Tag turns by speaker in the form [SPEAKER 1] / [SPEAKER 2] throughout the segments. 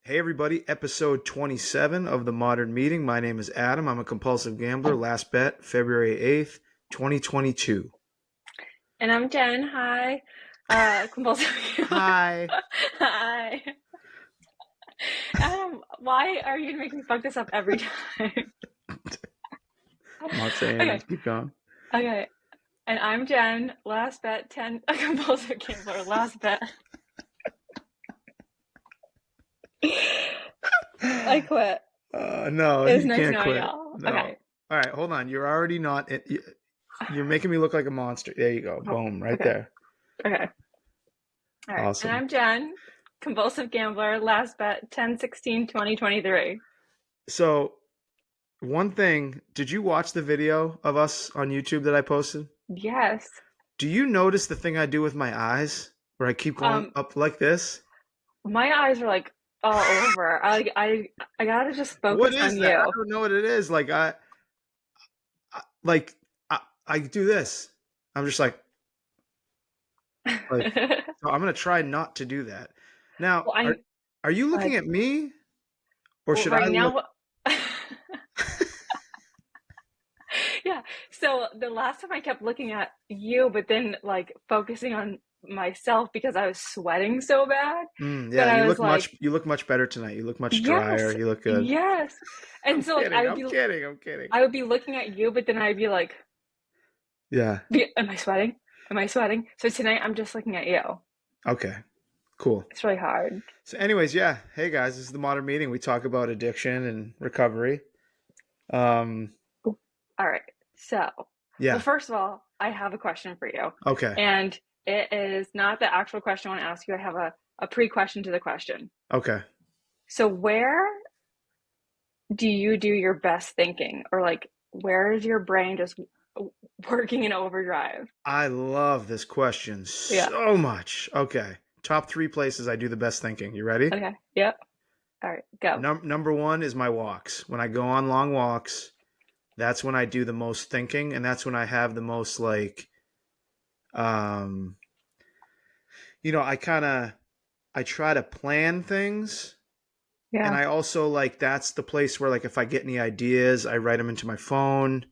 [SPEAKER 1] Hey everybody, episode 27 of the Modern Meeting. My name is Adam. I'm a compulsive gambler. Last bet, February 8th, 2022.
[SPEAKER 2] And I'm Jen. Hi. Compulsive healer.
[SPEAKER 1] Hi.
[SPEAKER 2] Hi. Adam, why are you gonna make me fuck this up every time?
[SPEAKER 1] I'm not saying
[SPEAKER 2] Okay,
[SPEAKER 1] it. Keep going.
[SPEAKER 2] okay. And I'm Jen. Last bet, 10, a compulsive gambler. Last bet. I quit.
[SPEAKER 1] No,
[SPEAKER 2] It was
[SPEAKER 1] you
[SPEAKER 2] nice
[SPEAKER 1] can't
[SPEAKER 2] knowing
[SPEAKER 1] quit.
[SPEAKER 2] y'all.
[SPEAKER 1] No.
[SPEAKER 2] Okay.
[SPEAKER 1] All right, hold on. You're already not. You're making me look like a monster. There you go.
[SPEAKER 2] Oh,
[SPEAKER 1] Boom, right
[SPEAKER 2] okay.
[SPEAKER 1] there.
[SPEAKER 2] Okay. All right. And
[SPEAKER 1] Awesome.
[SPEAKER 2] I'm Jen. Compulsive gambler. Last bet, 10/16/2023.
[SPEAKER 1] So, one thing, did you watch the video of us on YouTube that I posted?
[SPEAKER 2] Yes.
[SPEAKER 1] Do you notice the thing I do with my eyes where I keep going
[SPEAKER 2] Um,
[SPEAKER 1] up like this?
[SPEAKER 2] my eyes are like all over. I gotta just
[SPEAKER 1] What
[SPEAKER 2] focus
[SPEAKER 1] is
[SPEAKER 2] on
[SPEAKER 1] that? I
[SPEAKER 2] you.
[SPEAKER 1] don't know what it is. Like I do this. I'm just like so I'm gonna try not to do that. Now,
[SPEAKER 2] Well,
[SPEAKER 1] are you looking
[SPEAKER 2] like
[SPEAKER 1] at me or
[SPEAKER 2] well,
[SPEAKER 1] should I
[SPEAKER 2] right
[SPEAKER 1] look?
[SPEAKER 2] now. Yeah. So the last time I kept looking at you, but then like focusing on myself because I was sweating so bad that
[SPEAKER 1] Yeah,
[SPEAKER 2] I was like,
[SPEAKER 1] you look much better tonight. You look much drier.
[SPEAKER 2] yes,
[SPEAKER 1] You look good.
[SPEAKER 2] yes. And
[SPEAKER 1] I'm
[SPEAKER 2] so like
[SPEAKER 1] kidding. I'm kidding. I'm kidding.
[SPEAKER 2] I would be looking at you, but then I'd be like,
[SPEAKER 1] Yeah.
[SPEAKER 2] am I sweating? Am I sweating? So tonight I'm just looking at you.
[SPEAKER 1] Okay. Cool.
[SPEAKER 2] It's really hard.
[SPEAKER 1] So anyways, yeah. Hey guys, this is the Modern Meeting. We talk about addiction and recovery. Um
[SPEAKER 2] All right. So, well,
[SPEAKER 1] yeah.
[SPEAKER 2] first of all, I have a question for you.
[SPEAKER 1] Okay.
[SPEAKER 2] And it is not the actual question I want to ask you. I have a pre-question to the question.
[SPEAKER 1] Okay.
[SPEAKER 2] So where do you do your best thinking? Or like where is your brain just working in overdrive?
[SPEAKER 1] I love this question
[SPEAKER 2] Yeah.
[SPEAKER 1] so much. Okay. Top three places I do the best thinking. You ready?
[SPEAKER 2] Okay. Yep. All right. Go.
[SPEAKER 1] Number one is my walks. When I go on long walks, that's when I do the most thinking, and that's when I have the most um, I try to plan things, and
[SPEAKER 2] Yeah.
[SPEAKER 1] I also that's the place where if I get any ideas, I write them into my phone.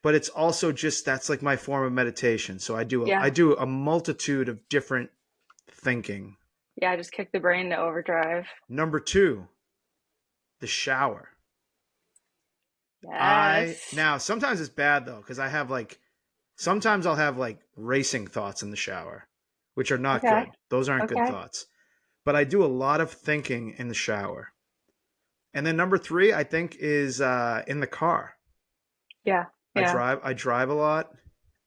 [SPEAKER 1] But it's also just that's like my form of meditation. So I
[SPEAKER 2] Yeah.
[SPEAKER 1] do a multitude of different thinking.
[SPEAKER 2] Yeah. Just kick the brain to overdrive.
[SPEAKER 1] Number two, the shower. I
[SPEAKER 2] Yes.
[SPEAKER 1] now sometimes it's bad though because sometimes I'll have racing thoughts in the shower, which are not
[SPEAKER 2] Okay.
[SPEAKER 1] good. Those aren't good
[SPEAKER 2] Okay.
[SPEAKER 1] thoughts. But I do a lot of thinking in the shower. And then number three, I think, is in the car.
[SPEAKER 2] Yeah. Yeah.
[SPEAKER 1] I drive a lot,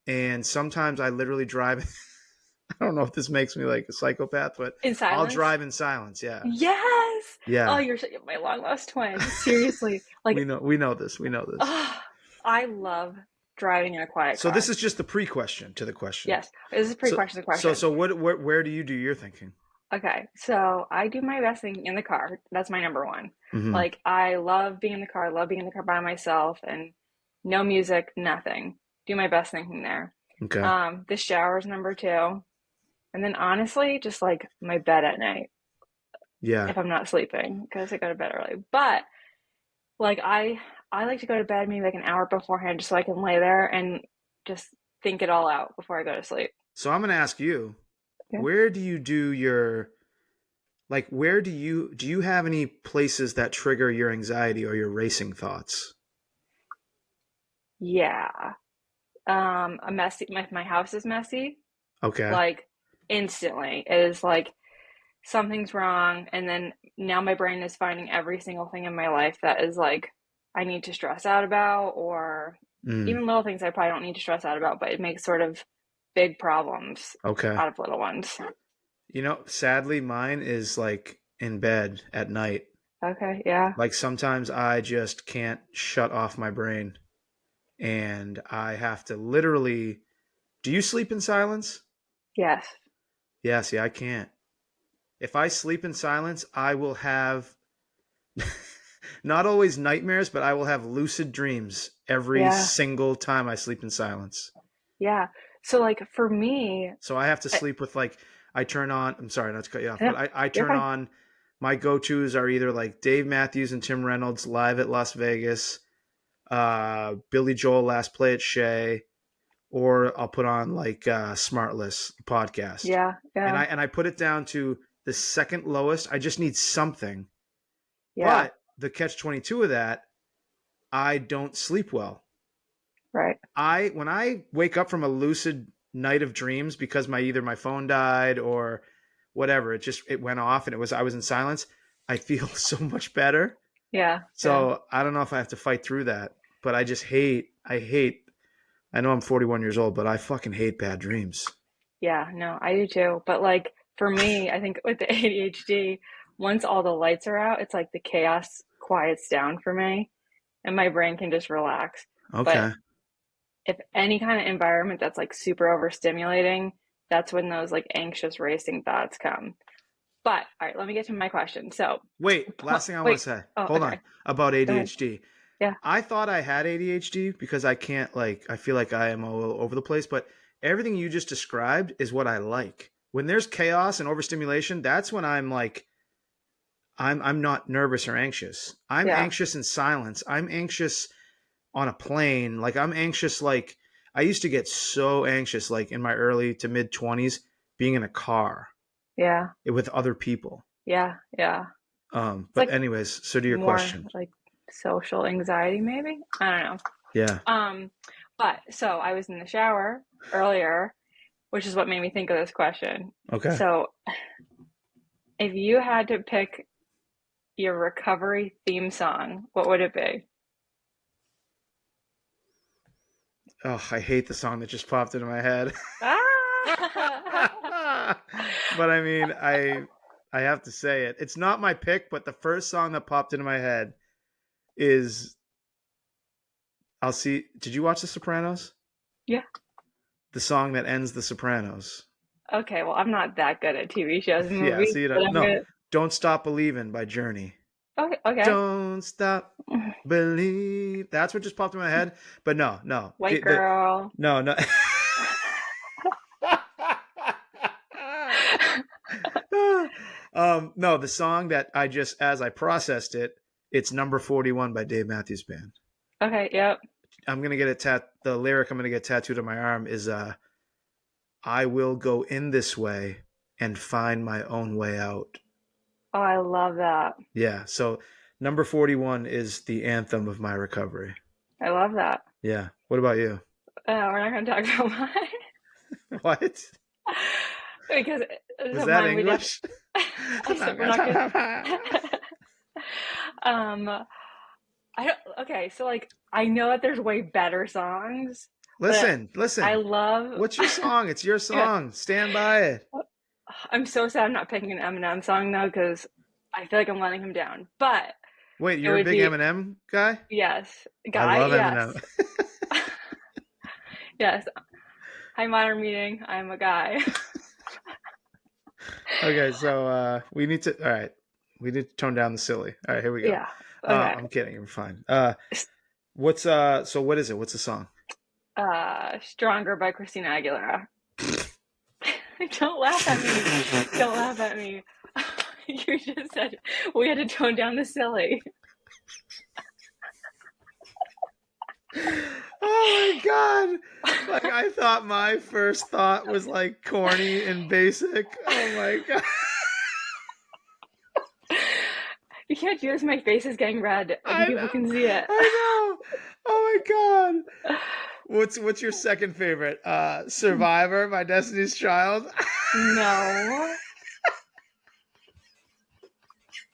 [SPEAKER 1] and sometimes I literally drive. I don't know if this makes me like a psychopath, but
[SPEAKER 2] In
[SPEAKER 1] I'll
[SPEAKER 2] silence.
[SPEAKER 1] drive in silence. Yeah,
[SPEAKER 2] Yes. Oh,
[SPEAKER 1] yeah.
[SPEAKER 2] you're my long lost twin. Seriously. Like,
[SPEAKER 1] We know this. We know this.
[SPEAKER 2] oh, I love driving in a quiet
[SPEAKER 1] So this
[SPEAKER 2] car.
[SPEAKER 1] is just the pre-question to the question.
[SPEAKER 2] Yes. This is
[SPEAKER 1] So
[SPEAKER 2] pre-question to question.
[SPEAKER 1] where do you do your thinking?
[SPEAKER 2] Okay. So I do my best thing in the car. That's my number one.
[SPEAKER 1] Mm-hmm.
[SPEAKER 2] Like, I love being in the car. I love being in the car by myself and no music, nothing. Do my best thinking there.
[SPEAKER 1] Okay.
[SPEAKER 2] The shower's number two. And then honestly, just like my bed at night
[SPEAKER 1] Yeah.
[SPEAKER 2] if I'm not sleeping because I go to bed early. But like I like to go to bed maybe like an hour beforehand just so I can lay there and just think it all out before I go to sleep.
[SPEAKER 1] So I'm going to ask you,
[SPEAKER 2] Yeah.
[SPEAKER 1] where do you do your where do you have any places that trigger your anxiety or your racing thoughts?
[SPEAKER 2] Yeah. A messy my house is messy.
[SPEAKER 1] Okay.
[SPEAKER 2] Like instantly. It is like something's wrong and then now my brain is finding every single thing in my life that is like I need to stress out about or
[SPEAKER 1] Mm,
[SPEAKER 2] even little things I probably don't need to stress out about, but it makes sort of big problems
[SPEAKER 1] okay.
[SPEAKER 2] out of little ones.
[SPEAKER 1] Sadly mine is in bed at night.
[SPEAKER 2] Okay, yeah.
[SPEAKER 1] Sometimes I just can't shut off my brain and I have to literally. Do you sleep in silence?
[SPEAKER 2] Yes.
[SPEAKER 1] Yeah, see, I can't. If I sleep in silence, I will have not always nightmares, but I will have lucid dreams every
[SPEAKER 2] Yeah.
[SPEAKER 1] single time I sleep in silence.
[SPEAKER 2] Yeah. So like for me,
[SPEAKER 1] So I have to
[SPEAKER 2] I,
[SPEAKER 1] sleep with I turn on. I'm sorry not to cut you off,
[SPEAKER 2] no,
[SPEAKER 1] but I
[SPEAKER 2] you're
[SPEAKER 1] turn
[SPEAKER 2] fine.
[SPEAKER 1] on my go-tos are either like Dave Matthews and Tim Reynolds live at Las Vegas, Billy Joel Last Play at Shea, or I'll put on like Smartless podcast.
[SPEAKER 2] Yeah,
[SPEAKER 1] And
[SPEAKER 2] yeah,
[SPEAKER 1] I put it down to the second lowest. I just need something.
[SPEAKER 2] yeah,
[SPEAKER 1] But the catch 22 of that, I don't sleep well.
[SPEAKER 2] right.
[SPEAKER 1] When I wake up from a lucid night of dreams because either my phone died or whatever, it went off and I was in silence, I feel so much better.
[SPEAKER 2] Yeah, yeah,
[SPEAKER 1] So I don't know if I have to fight through that, but I just I know I'm 41 years old, but I fucking hate bad dreams.
[SPEAKER 2] yeah. No, I do too. But like for me, I think with the ADHD, once all the lights are out, it's like the chaos quiets down for me, and my brain can just relax. But
[SPEAKER 1] Okay.
[SPEAKER 2] if any kind of environment that's like super overstimulating, that's when those like anxious racing thoughts come. But all right, let me get to my question. So,
[SPEAKER 1] Wait, last thing I want
[SPEAKER 2] wait.
[SPEAKER 1] to say.
[SPEAKER 2] Oh,
[SPEAKER 1] Hold on.
[SPEAKER 2] okay.
[SPEAKER 1] About
[SPEAKER 2] Go ahead.
[SPEAKER 1] ADHD.
[SPEAKER 2] Yeah.
[SPEAKER 1] I thought I had ADHD because I can't I feel like I am all over the place, but everything you just described is what I like. When there's chaos and overstimulation, that's when I'm like I'm not nervous or anxious. I'm
[SPEAKER 2] Yeah.
[SPEAKER 1] anxious in silence. I'm anxious on a plane. Like I'm anxious I used to get so anxious like in my early to mid 20s being in a car
[SPEAKER 2] Yeah.
[SPEAKER 1] with other people.
[SPEAKER 2] Yeah. Yeah. It's
[SPEAKER 1] But
[SPEAKER 2] like
[SPEAKER 1] anyways, so to your
[SPEAKER 2] more
[SPEAKER 1] question.
[SPEAKER 2] like social anxiety, maybe. I don't know.
[SPEAKER 1] Yeah.
[SPEAKER 2] But so I was in the shower earlier, which is what made me think of this question.
[SPEAKER 1] Okay.
[SPEAKER 2] So if you had to pick your recovery theme song, what would it be?
[SPEAKER 1] Oh, I hate the song that just popped into my head.
[SPEAKER 2] Ah!
[SPEAKER 1] But I mean, I have to say it. It's not my pick, but the first song that popped into my head is I'll see. Did you watch The Sopranos?
[SPEAKER 2] Yeah.
[SPEAKER 1] The song that ends The Sopranos.
[SPEAKER 2] Okay, well, I'm not that good at TV shows and
[SPEAKER 1] Yeah,
[SPEAKER 2] movies,
[SPEAKER 1] see
[SPEAKER 2] but
[SPEAKER 1] it.
[SPEAKER 2] I'm
[SPEAKER 1] No,
[SPEAKER 2] gonna.
[SPEAKER 1] Don't Stop Believing by Journey.
[SPEAKER 2] Okay, okay.
[SPEAKER 1] Don't stop believe. That's what just popped in my head. But no,
[SPEAKER 2] White girl.
[SPEAKER 1] no. No, the song that as I processed it, it's number 41 by Dave Matthews Band.
[SPEAKER 2] Okay, yep.
[SPEAKER 1] I'm gonna get the lyric I'm gonna get tattooed on my arm is I will go in this way and find my own way out.
[SPEAKER 2] Oh, I love that.
[SPEAKER 1] Yeah, so number 41 is the anthem of my recovery.
[SPEAKER 2] I love that.
[SPEAKER 1] Yeah. What about you?
[SPEAKER 2] We're not gonna talk about mine
[SPEAKER 1] What?
[SPEAKER 2] because
[SPEAKER 1] Was
[SPEAKER 2] so
[SPEAKER 1] that
[SPEAKER 2] mine we did.
[SPEAKER 1] English?
[SPEAKER 2] I said we're not gonna. I don't. Okay, so like I know that there's way better songs, but
[SPEAKER 1] Listen.
[SPEAKER 2] I love.
[SPEAKER 1] What's your song? It's your song. Stand by it.
[SPEAKER 2] I'm so sad I'm not picking an Eminem song though, because I feel like I'm letting him down. But
[SPEAKER 1] Wait,
[SPEAKER 2] it
[SPEAKER 1] you're a
[SPEAKER 2] would
[SPEAKER 1] big
[SPEAKER 2] be
[SPEAKER 1] Eminem guy?
[SPEAKER 2] yes,
[SPEAKER 1] I
[SPEAKER 2] guy,
[SPEAKER 1] love
[SPEAKER 2] yes,
[SPEAKER 1] Eminem.
[SPEAKER 2] yes. Hi, modern meeting. I'm a guy.
[SPEAKER 1] Okay, so we need to. All right, we need to tone down the silly. All right, here we go.
[SPEAKER 2] Yeah. Okay.
[SPEAKER 1] I'm kidding. I'm fine. What's So what is it? What's the song?
[SPEAKER 2] Stronger by Christina Aguilera. Don't laugh at me. Don't laugh at me. You just said we had to tone down the silly.
[SPEAKER 1] Oh my god! Like I thought my first thought was like corny and basic. Oh my god!
[SPEAKER 2] You can't do this. My face is getting red.
[SPEAKER 1] I
[SPEAKER 2] People
[SPEAKER 1] know.
[SPEAKER 2] can see it.
[SPEAKER 1] I know. Oh my god! What's your second favorite? Survivor by Destiny's Child.
[SPEAKER 2] No.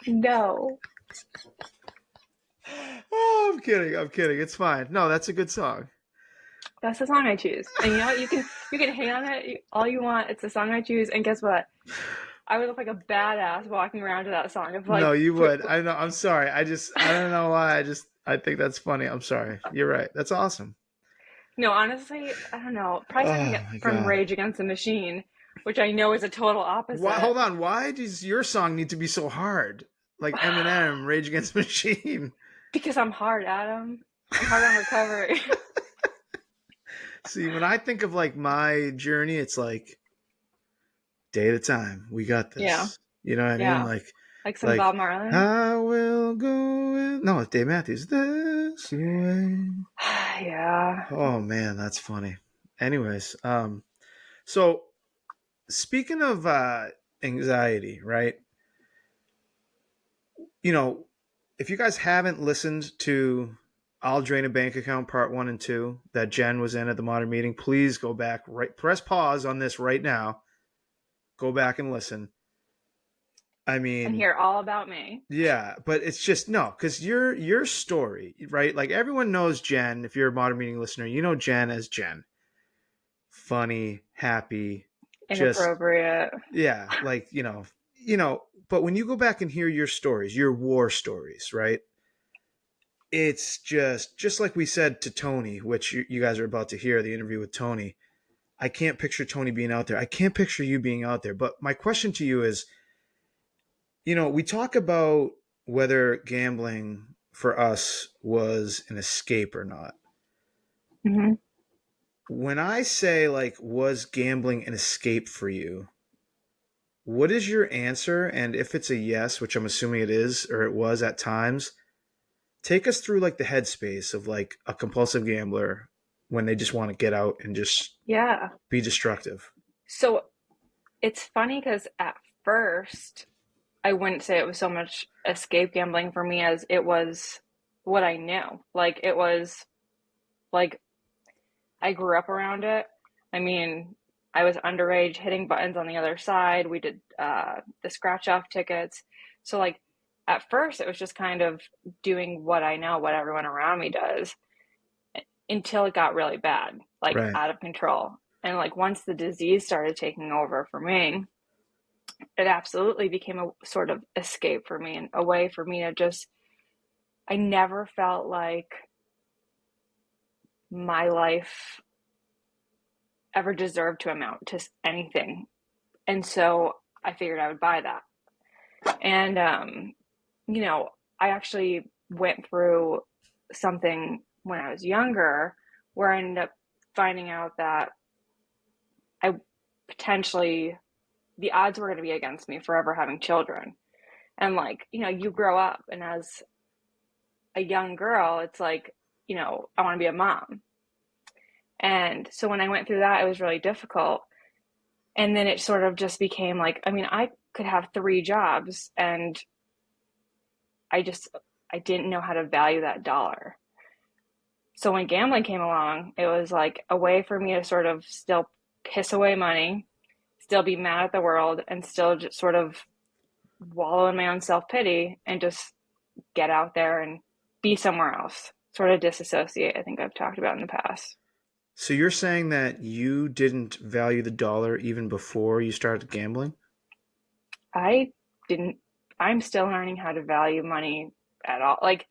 [SPEAKER 2] No.
[SPEAKER 1] Oh, I'm kidding. It's fine. No, that's a good song.
[SPEAKER 2] That's the song I choose. And you know what? You can hate on it all you want. It's the song I choose. And guess what? I would look like a badass walking around to that song. If like
[SPEAKER 1] No, you would. I know. I'm sorry. I don't know why. I think that's funny. I'm sorry. You're right. That's awesome.
[SPEAKER 2] No, honestly, I don't know. Probably
[SPEAKER 1] Oh
[SPEAKER 2] something
[SPEAKER 1] my
[SPEAKER 2] from
[SPEAKER 1] god.
[SPEAKER 2] Rage Against the Machine, which I know is a total opposite.
[SPEAKER 1] Hold on. Why does your song need to be so hard? Like Eminem, Rage Against the Machine.
[SPEAKER 2] Because I'm hard, Adam. I'm hard on recovery.
[SPEAKER 1] See, when I think of like my journey, it's like day at a time. We got this.
[SPEAKER 2] Yeah.
[SPEAKER 1] You know what I
[SPEAKER 2] Yeah.
[SPEAKER 1] mean? Like
[SPEAKER 2] Like some
[SPEAKER 1] Like,
[SPEAKER 2] Bob Marley?
[SPEAKER 1] I will go in. No, it's Dave Matthews. This way.
[SPEAKER 2] Yeah.
[SPEAKER 1] Oh man, that's funny. Anyways, so speaking of anxiety, right? You know, if you guys haven't listened to I'll Drain a Bank Account Part 1 and 2 that Jen was in at the Modern Meeting, please go back, right, press pause on this right now. Go back and listen. I
[SPEAKER 2] And
[SPEAKER 1] mean,
[SPEAKER 2] hear all about me.
[SPEAKER 1] yeah, but it's just no, because your story, right? Like everyone knows Jen. If you're a Modern Meeting listener, you know Jen as Jen. Funny, happy, just
[SPEAKER 2] Inappropriate.
[SPEAKER 1] yeah, like but when you go back and hear your stories, your war stories, right? It's just like we said to Tony, which you guys are about to hear the interview with Tony. I can't picture Tony being out there. I can't picture you being out there. But my question to you is, we talk about whether gambling for us was an escape or not.
[SPEAKER 2] Hmm.
[SPEAKER 1] When I say, like, was gambling an escape for you, what is your answer? And if it's a yes, which I'm assuming it is, or it was at times, take us through like the headspace of like a compulsive gambler when they just want to get out and just
[SPEAKER 2] Yeah.
[SPEAKER 1] be destructive.
[SPEAKER 2] So it's funny because at first, I wouldn't say it was so much escape gambling for me as it was what I knew. Like, it was like I grew up around it. I mean, I was underage hitting buttons on the other side. We did the scratch off tickets. So, like, at first, it was just kind of doing what I know, what everyone around me does, until it got really bad, like
[SPEAKER 1] Right.
[SPEAKER 2] out of control. And, like, once the disease started taking over for me, it absolutely became a sort of escape for me and a way for me to just, I never felt like my life ever deserved to amount to anything. And so I figured I would buy that. And, you know, I actually went through something when I was younger where I ended up finding out that I potentially, the odds were going to be against me forever having children. And, like, you know, you grow up, and as a young girl, it's like, you know, I want to be a mom. And so when I went through that, it was really difficult. And then it sort of just became like, I mean, I could have three jobs, and I just, I didn't know how to value that dollar. So when gambling came along, it was like a way for me to sort of still piss away money, still be mad at the world, and still just sort of wallow in my own self-pity and just get out there and be somewhere else, sort of disassociate. I think I've talked about in the past.
[SPEAKER 1] So you're saying that you didn't value the dollar even before you started gambling?
[SPEAKER 2] I didn't, I'm still learning how to value money at all. Like,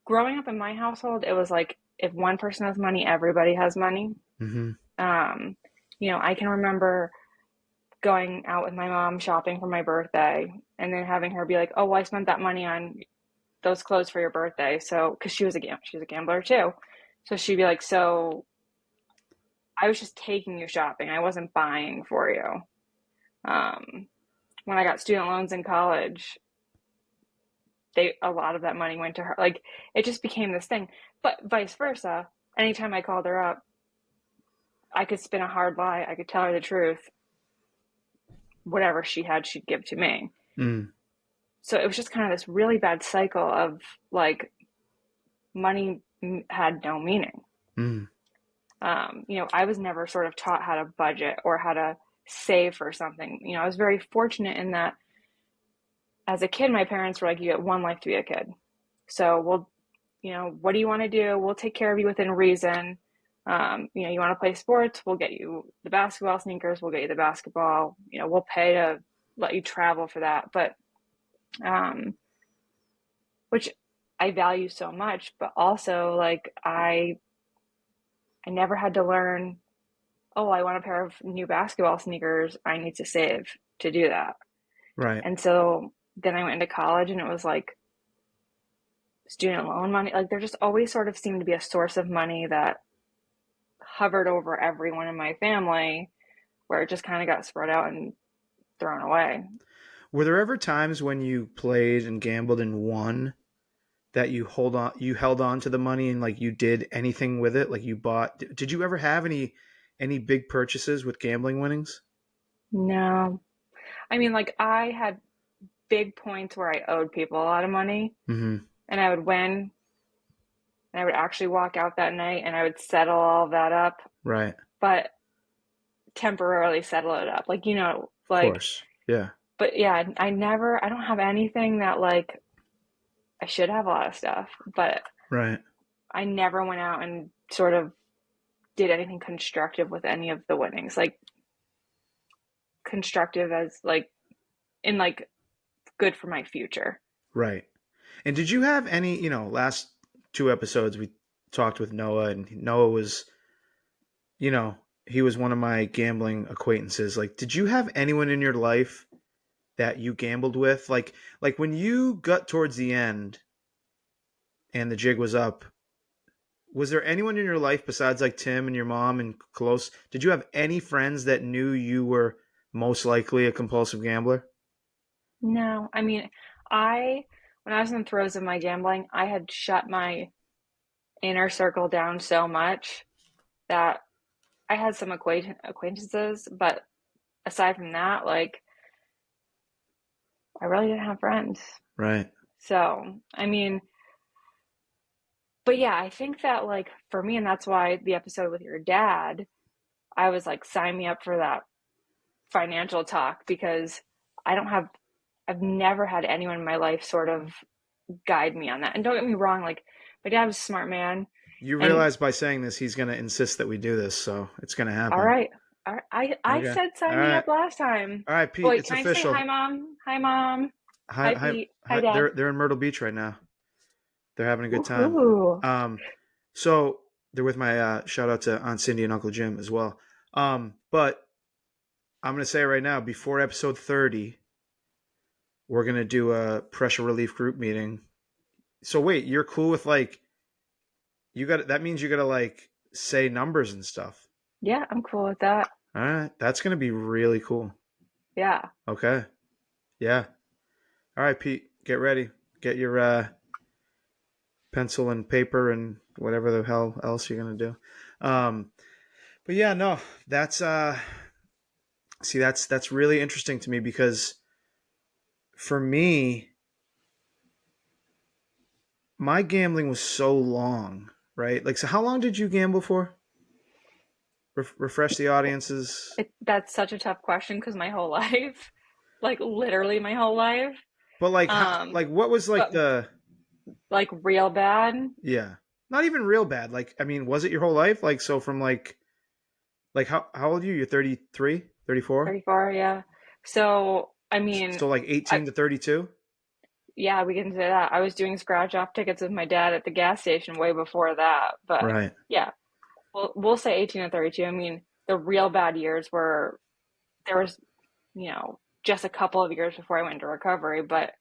[SPEAKER 2] growing up in my household, it was like if one person has money, everybody has money.
[SPEAKER 1] Mm-hmm.
[SPEAKER 2] Um, you know, I can remember going out with my mom shopping for my birthday and then having her be like, "Oh, well, I spent that money on those clothes for your birthday." So, because she was a gambler too, so she'd be like, "So I was just taking you shopping. I wasn't buying for you." Um, when I got student loans in college, a lot of that money went to her. Like, it just became this thing. But vice versa, anytime I called her up, I could spin a hard lie. I could tell her the truth. Whatever she had, she'd give to me.
[SPEAKER 1] Mm.
[SPEAKER 2] So it was just kind of this really bad cycle of, like, money had no meaning.
[SPEAKER 1] Mm.
[SPEAKER 2] You know, I was never sort of taught how to budget or how to save for something. You know, I was very fortunate in that as a kid, my parents were like, "You get one life to be a kid. So we'll, you know, what do you want to do? We'll take care of you within reason. You know, you want to play sports? We'll get you the basketball sneakers. We'll get you the basketball. You know, we'll pay to let you travel for that." But, um, which I value so much, but also, like, I never had to learn, "Oh, I want a pair of new basketball sneakers. I need to save to do that."
[SPEAKER 1] Right.
[SPEAKER 2] And so then I went into college, and it was like student loan money. Like, there just always sort of seemed to be a source of money that hovered over everyone in my family, where it just kind of got spread out and thrown away.
[SPEAKER 1] Were there ever times when you played and gambled and won that you held on to the money and like you did anything with it? Like you bought, did you ever have any big purchases with gambling winnings?
[SPEAKER 2] No. I mean, like I had big points where I owed people a lot of money
[SPEAKER 1] Mm-hmm.
[SPEAKER 2] and I would win and I would actually walk out that night and I would settle all of that up,
[SPEAKER 1] Right.
[SPEAKER 2] but temporarily settle it up. Like,
[SPEAKER 1] Of
[SPEAKER 2] like,
[SPEAKER 1] course. Yeah.
[SPEAKER 2] but yeah, I don't have anything that like I should have a lot of stuff, but
[SPEAKER 1] Right.
[SPEAKER 2] I never went out and sort of did anything constructive with any of the winnings. Like constructive as like in like good for my future.
[SPEAKER 1] Right. And did you have any, last two episodes we talked with Noah, and Noah was, you know, he was one of my gambling acquaintances. Like, did you have anyone in your life that you gambled with? Like when you got towards the end and the jig was up, was there anyone in your life besides like Tim and your mom and close? Did you have any friends that knew you were most likely a compulsive gambler?
[SPEAKER 2] No, I mean, I when I was in the throes of my gambling, I had shut my inner circle down so much that I had some acquaintances, but aside from that, like I really didn't have friends.
[SPEAKER 1] Right.
[SPEAKER 2] So, I mean, but yeah, I think that like for me, and that's why the episode with your dad, I was like, sign me up for that financial talk because I don't have, I've never had anyone in my life sort of guide me on that. And don't get me wrong, like my dad was a smart man.
[SPEAKER 1] You
[SPEAKER 2] And
[SPEAKER 1] realize by saying this, he's going to insist that we do this, so it's going to
[SPEAKER 2] all
[SPEAKER 1] happen.
[SPEAKER 2] right, all right, I
[SPEAKER 1] Okay.
[SPEAKER 2] said
[SPEAKER 1] All
[SPEAKER 2] sign me
[SPEAKER 1] right.
[SPEAKER 2] up last time.
[SPEAKER 1] All right,
[SPEAKER 2] Oh,
[SPEAKER 1] Pete,
[SPEAKER 2] wait,
[SPEAKER 1] it's
[SPEAKER 2] can I say hi,
[SPEAKER 1] official.
[SPEAKER 2] mom? Hi, mom.
[SPEAKER 1] Hi,
[SPEAKER 2] Hi,
[SPEAKER 1] hi,
[SPEAKER 2] Pete. Hi,
[SPEAKER 1] hi.
[SPEAKER 2] Dad.
[SPEAKER 1] They're in Myrtle Beach right now. They're having a good time.
[SPEAKER 2] Woohoo.
[SPEAKER 1] Um, so they're with my shout out to Aunt Cindy and Uncle Jim as well. But I'm gonna say right now, before episode 30, we're gonna do a pressure relief group meeting. So wait, you're cool with like you got that means you gotta like say numbers and stuff.
[SPEAKER 2] Yeah, I'm cool with that.
[SPEAKER 1] All right, that's gonna be really cool.
[SPEAKER 2] Yeah.
[SPEAKER 1] Okay, yeah. All right, Pete, get ready. Get your pencil and paper and whatever the hell else you're gonna do. Um, but yeah, no, that's see, that's really interesting to me because for me, my gambling was so long, right? Like, so how long did you gamble for? Refresh the audiences.
[SPEAKER 2] That's such a tough question because my whole life, like literally my whole life,
[SPEAKER 1] But like,
[SPEAKER 2] um,
[SPEAKER 1] like what was like
[SPEAKER 2] but
[SPEAKER 1] the
[SPEAKER 2] like real bad,
[SPEAKER 1] yeah, not even real bad. Like, I mean, was it your whole life? Like, so from like how old are you? You're 33, 34?
[SPEAKER 2] 34, yeah. So, I mean,
[SPEAKER 1] So like
[SPEAKER 2] I
[SPEAKER 1] 18 to 32?
[SPEAKER 2] yeah, we can say that. I was doing scratch off tickets with my dad at the gas station way before that, but
[SPEAKER 1] Right.
[SPEAKER 2] yeah, we'll say 18 and 32. I mean, the real bad years were there was, just a couple of years before I went into recovery, but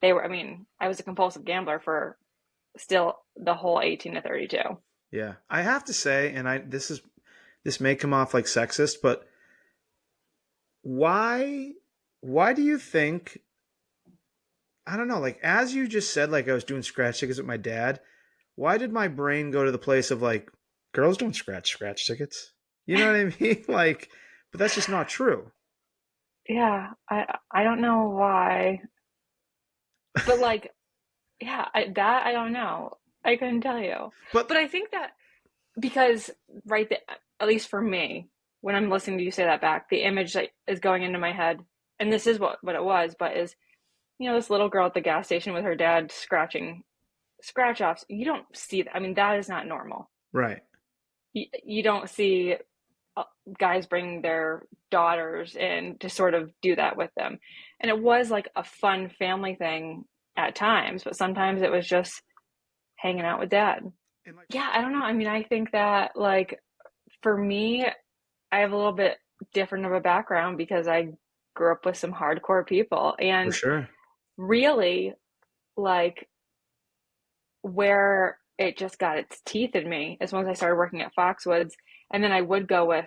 [SPEAKER 2] they were, I mean, I was a compulsive gambler for still the whole 18 to 32.
[SPEAKER 1] Yeah. I have to say, and this may come off like sexist, but why why do you think, I don't know, like as you just said, like I was doing scratch tickets with my dad, why did my brain go to the place of like girls don't scratch tickets? You know what I mean? Like, but that's just not true.
[SPEAKER 2] Yeah, I don't know why, but like, yeah, I don't know. I couldn't tell you.
[SPEAKER 1] But
[SPEAKER 2] But I think that because right the, at least for me, when I'm listening to you say that back, the image that is going into my head, and this is what it was, but is, this little girl at the gas station with her dad scratching scratch offs. You don't see that. I mean, that is not normal.
[SPEAKER 1] right.
[SPEAKER 2] You don't see guys bring their daughters in to sort of do that with them. And it was like a fun family thing at times, but sometimes it was just hanging out with dad.
[SPEAKER 1] And like
[SPEAKER 2] Yeah, I don't know. I mean, I think that like for me, I have a little bit different of a background because I grew up with some hardcore people.
[SPEAKER 1] for
[SPEAKER 2] And
[SPEAKER 1] sure.
[SPEAKER 2] really, like, where it just got its teeth in me is once I started working at Foxwoods. And then I would go with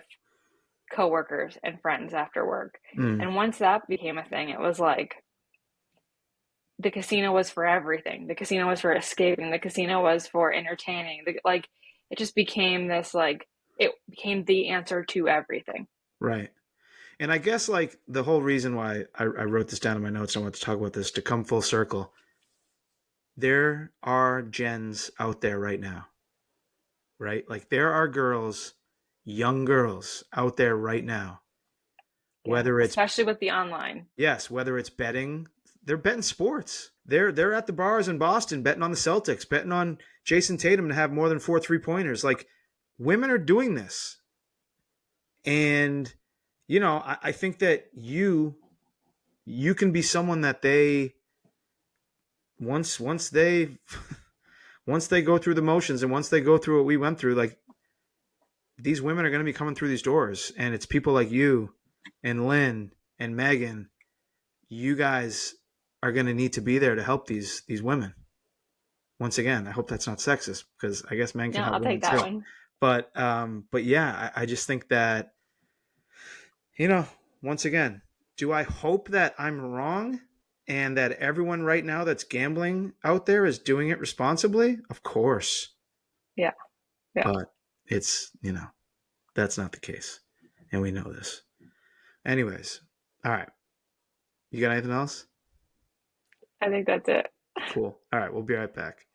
[SPEAKER 2] coworkers and friends after work.
[SPEAKER 1] Mm,
[SPEAKER 2] And once that became a thing, it was like the casino was for everything. The casino was for escaping. The casino was for entertaining. Like it just became this like it became the answer to everything.
[SPEAKER 1] right. And I guess like the whole reason why I wrote this down in my notes, I want to talk about this to come full circle. There are Jens out there right now, right? Like there are girls, young girls out there right now.
[SPEAKER 2] Yeah,
[SPEAKER 1] Whether it's
[SPEAKER 2] especially with the online.
[SPEAKER 1] yes, whether it's betting, they're betting sports. They're at the bars in Boston betting on the Celtics, betting on Jason Tatum to have more than 4 3-pointers. Like women are doing this. And I think that you can be someone that they once they once they go through the motions and once they go through what we went through, like these women are going to be coming through these doors, and it's people like you and Lynn and Megan. You guys are going to need to be there to help these women. Once again, I hope that's not sexist because I guess men
[SPEAKER 2] No,
[SPEAKER 1] can help
[SPEAKER 2] I'll
[SPEAKER 1] women
[SPEAKER 2] take that
[SPEAKER 1] too.
[SPEAKER 2] one.
[SPEAKER 1] But yeah, I just think that once again, do I hope that I'm wrong and that everyone right now that's gambling out there is doing it responsibly? Of course.
[SPEAKER 2] Yeah, yeah.
[SPEAKER 1] But it's, that's not the case. And we know this. Anyways, all right. You got anything else?
[SPEAKER 2] I think that's it.
[SPEAKER 1] Cool. All right, we'll be right back.